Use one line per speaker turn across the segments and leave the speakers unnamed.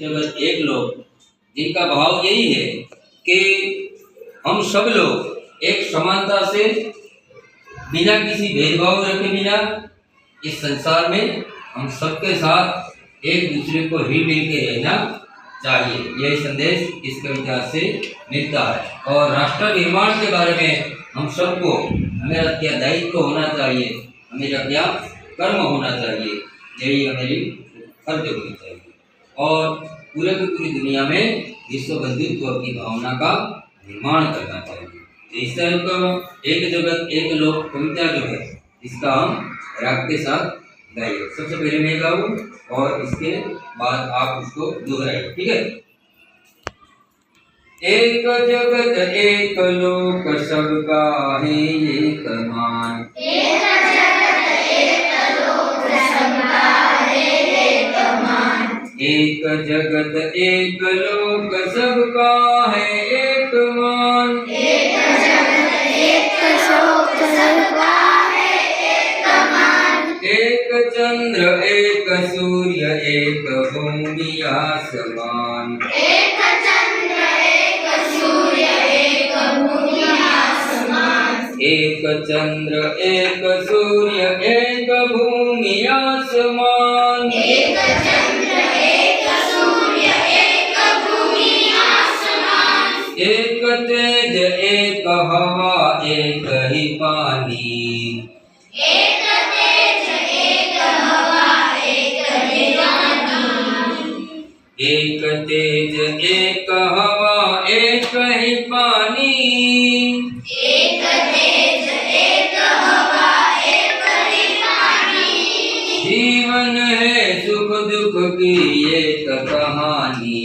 जगत एक लोग, जिनका भाव यही है कि हम सब लोग एक समानता से बिना किसी भेदभाव रखे बिना इस संसार में हम सबके साथ एक दूसरे को हिल मिल के रहना चाहिए। यह संदेश इस कविता से मिलता है। और राष्ट्र निर्माण के बारे में हम सबको हमारा क्या दायित्व होना चाहिए, हमेरा क्या कर्म होना चाहिए, यही हमारी फर्ज होनी चाहिए। और पूरे की पूरी दुनिया में विश्व बंधुत्व की भावना का निर्माण करना चाहिए। इस तरह का एक जगत एक लोक कविता जो है, इसका हम राग के साथ गाइए। सबसे पहले मैं गाऊं और इसके बाद आप उसको दोहराइए, ठीक है। एक जगत एक लोक सबका है एक मान, एक जगत एक लोक सबका है एक मान, एक जगत एक लोक सबका है एक मान, एक जगत एक लोक सबका है एक मान, एक चंद्र एक सूर्य एक भूमि आसमान, एक चंद्र एक सूर्य एक भूमि आसमान, एक चंद्र एक सूर्य एक भूमि आसमान, एक चंद्र एक सूर्य एक भूमि आसमान, एक तेज एक हवा एक ही पानी, एक तेज एक हवा एक ही पानी, एक तेज एक हवा एक ही पानी, एक तेज एक हवा एक ही पानी, जीवन है सुख दुख की एक कहानी,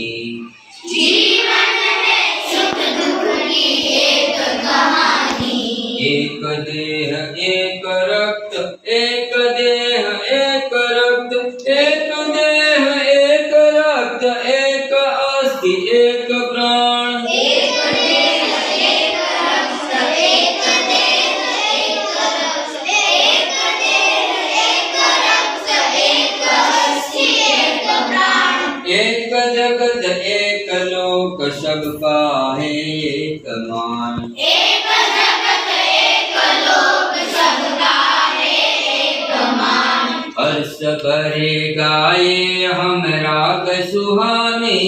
जीवन है सुख दुख की एक कहानी, एक देह एक रक्त एक देह एक रक्त एक देह एक रक्त एक अस्थि एक प्राण, एक देह एक रक्त एक देह एक रक्त एक देह एक रक्त एक अस्थि एक प्राण, एक जगत एक लोक सबका है एक मान, एक जगत एक लोक सबका है एक मान, हर्ष भरे गाए हम राग सुहाने,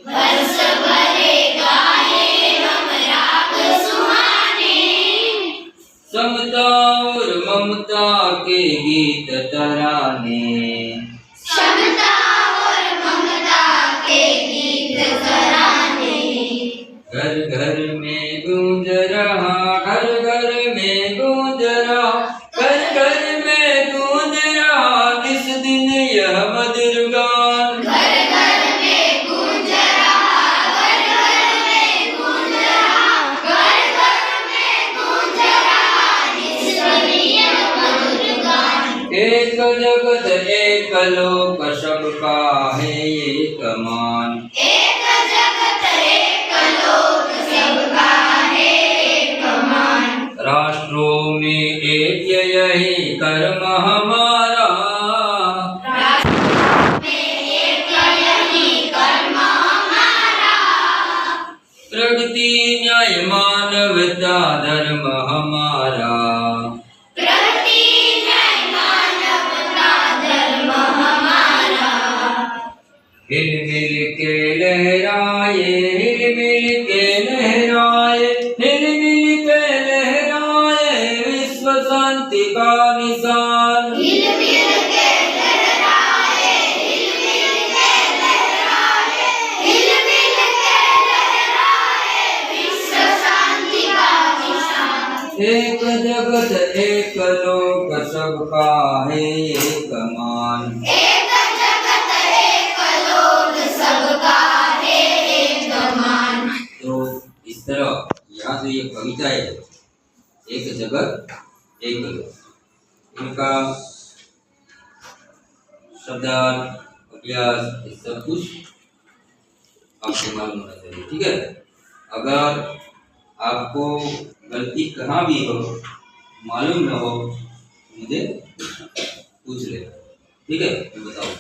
हर्ष भरे गाए हम राग सुहाने, समता और ममता के गीत तराने, समता और ममता के गीत तराने, घर घर में गूंज रहा घर घर में गूंज रहा घर घर में गूंज रहा इस दिन यह मधुर गान, घर घर में गूंज रहा घर घर में गूंज रहा घर घर में गूंज रहा इस दिन यह मधुर गान, एक जगत एक लोक सबका है एक मान, एक जगत एक लोक सबका है एक मान, राष्ट्रों में एक यही कर्म हमारा, राष्ट्रों में एक यही कर्म हमारा, प्रगति न्याय मानवता धर्म हमारा, प्रगति न्याय मानवता धर्म हमारा, हिल मिल के लहराए हिल मिल के लहराए हिल मिल के लहराए विश्व शांति का निशान, हिल मिल के लहराए हिल मिल के लहराए हिल मिल के लहराए विश्व शांति का निशान, एक जगत एक लोक सबका है एक मान, एक जगत एक लोक सबका है एक मान। तो इस तरह यहाँ से ये कविता है, एक जगत एक लोक, इनका शब्दार्थ अभ्यास ये सब कुछ आपको मालूम होना चाहिए, ठीक है। अगर आपको गलती कहाँ भी हो मालूम न हो मुझे पूछ ले, ठीक है, मैं बताऊँ।